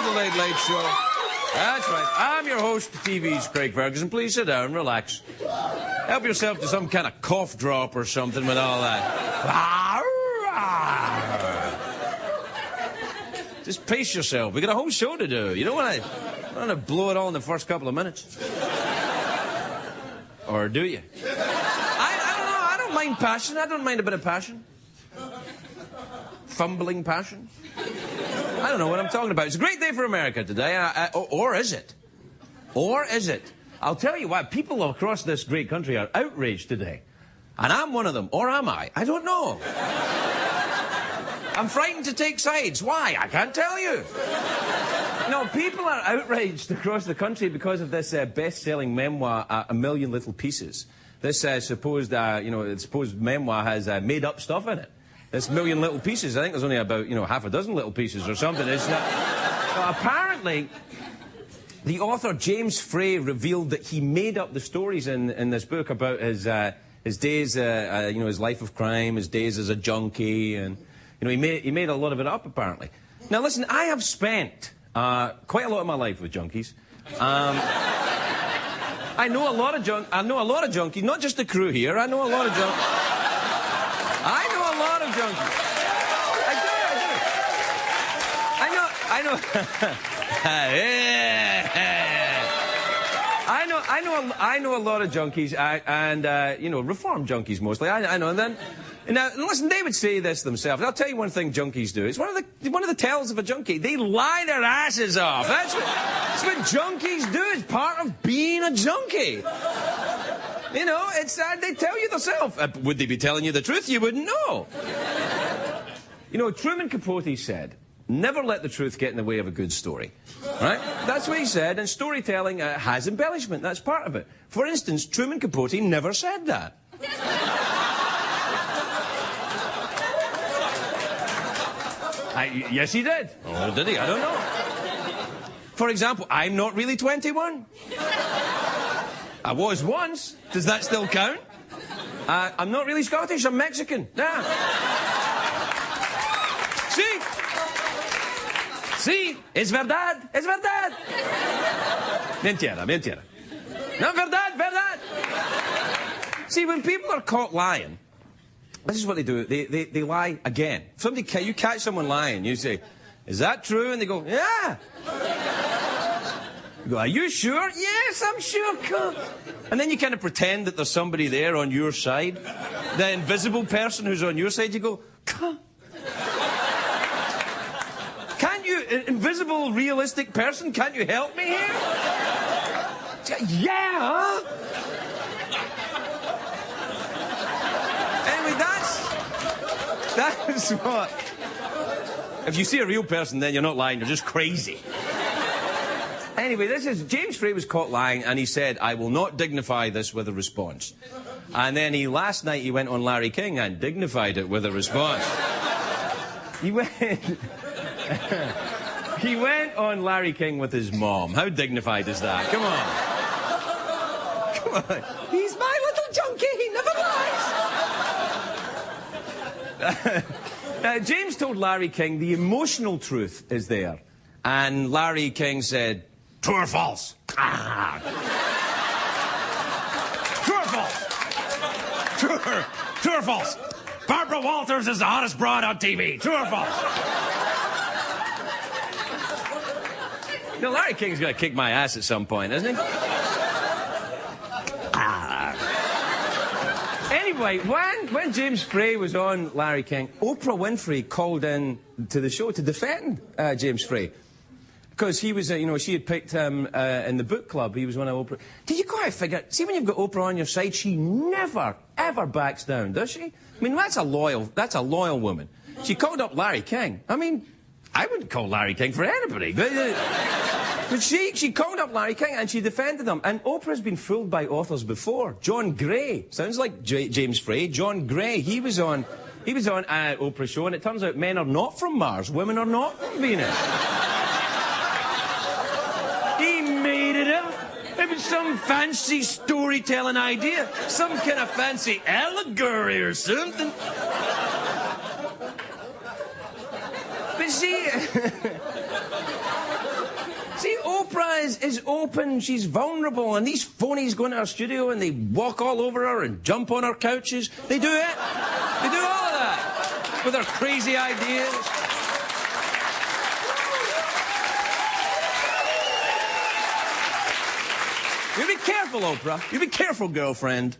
to the Late Late Show. That's right. I'm your host of TV's Craig Ferguson. Please sit down, relax. Help yourself to some kind of cough drop or something with all that. Just pace yourself. We got a whole show to do. You don't want to blow it all in the first couple of minutes. Or do you? I don't know. I don't mind passion. I don't mind a bit of passion. Fumbling passion. I don't know what I'm talking about. It's a great day for America today, or is it? Or is it? I'll tell you why. People across this great country are outraged today. And I'm one of them. Or am I? I don't know. I'm frightened to take sides. Why? I can't tell you. No, people are outraged across the country because of this best-selling memoir, A Million Little Pieces. This supposed memoir has made-up stuff in it. This Million Little Pieces, I think there's only about, half a dozen little pieces or something. It's not... Well, apparently, the author, James Frey, revealed that he made up the stories in this book about his days, his life of crime, his days as a junkie, and, he made a lot of it up, apparently. Now, listen, I have spent quite a lot of my life with junkies. I know a lot of junkies, not just the crew here. I know a lot of junkies. I know a lot of junkies. I know a lot of junkies, and reformed junkies mostly. I know. And then, now listen, they would say this themselves. I'll tell you one thing junkies do. It's one of the tells of a junkie. They lie their asses off. That's what junkies do. It's part of being a junkie. They tell you themselves. Would they be telling you the truth? You wouldn't know. Truman Capote said, never let the truth get in the way of a good story. Right? That's what he said, and storytelling has embellishment. That's part of it. For instance, Truman Capote never said that. Yes, he did. Or did he? I don't know. For example, I'm not really 21. I was once. Does that still count? I'm not really Scottish. I'm Mexican. Yeah. Sí, es verdad, es verdad. Mentira, mentira. No, verdad, verdad. See, when people are caught lying, this is what they do. They lie again. You catch someone lying, you say, is that true? And they go, yeah. You go, are you sure? Yes, I'm sure. And then you kind of pretend that there's somebody there on your side. The invisible person who's on your side, you go, can't you, invisible, realistic person, can't you help me here? Yeah. Anyway, that's what... If you see a real person, then you're not lying, you're just crazy. Anyway, James Frey was caught lying, and he said, I will not dignify this with a response. And then last night he went on Larry King and dignified it with a response. He went on Larry King with his mom. How dignified is that? Come on. Come on. He's my little junkie, he never lies. James told Larry King the emotional truth is there. And Larry King said, true or false? Ah. True or false? True or false? Barbara Walters is the hottest broad on TV. True or false? Larry King's going to kick my ass at some point, isn't he? Anyway, when James Frey was on Larry King, Oprah Winfrey called in to the show to defend James Frey. Because he was, she had picked him in the book club. He was one of Oprah. Did you quite figure, see when you've got Oprah on your side, she never, ever backs down, does she? I mean, that's a loyal woman. She called up Larry King. I mean, I wouldn't call Larry King for anybody. But she called up Larry King and she defended him. And Oprah's been fooled by authors before. John Gray, sounds like James Frey. John Gray, he was on Oprah's show, and it turns out men are not from Mars, women are not from Venus. He made it up. It was some fancy storytelling idea, some kind of fancy allegory or something. But see, is open, she's vulnerable, and these phonies go into her studio and they walk all over her and jump on her couches. They do it. They do all of that with their crazy ideas. You be careful, Oprah. You be careful, girlfriend.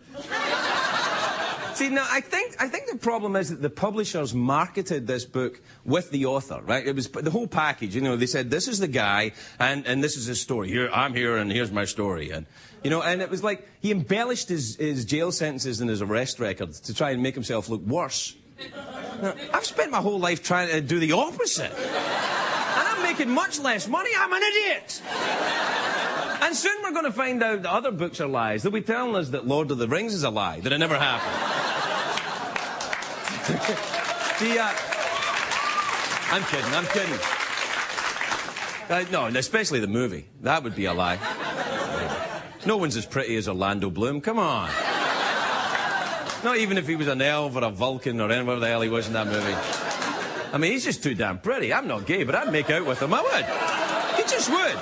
See, now, I think the problem is that the publishers marketed this book with the author, right? It was the whole package, you know. They said, this is the guy, and this is his story. Here, I'm here, and here's my story. And, you know, and it was like he embellished his jail sentences and his arrest records to try and make himself look worse. Now, I've spent my whole life trying to do the opposite. And I'm making much less money. I'm an idiot. And soon we're going to find out that other books are lies. They'll be telling us that Lord of the Rings is a lie, that it never happened. I'm kidding. No, especially the movie. That would be a lie. No one's as pretty as Orlando Bloom. Come on. Not even if he was an elf or a Vulcan or whatever the hell he was in that movie. I mean, he's just too damn pretty. I'm not gay, but I'd make out with him. I would. He just would.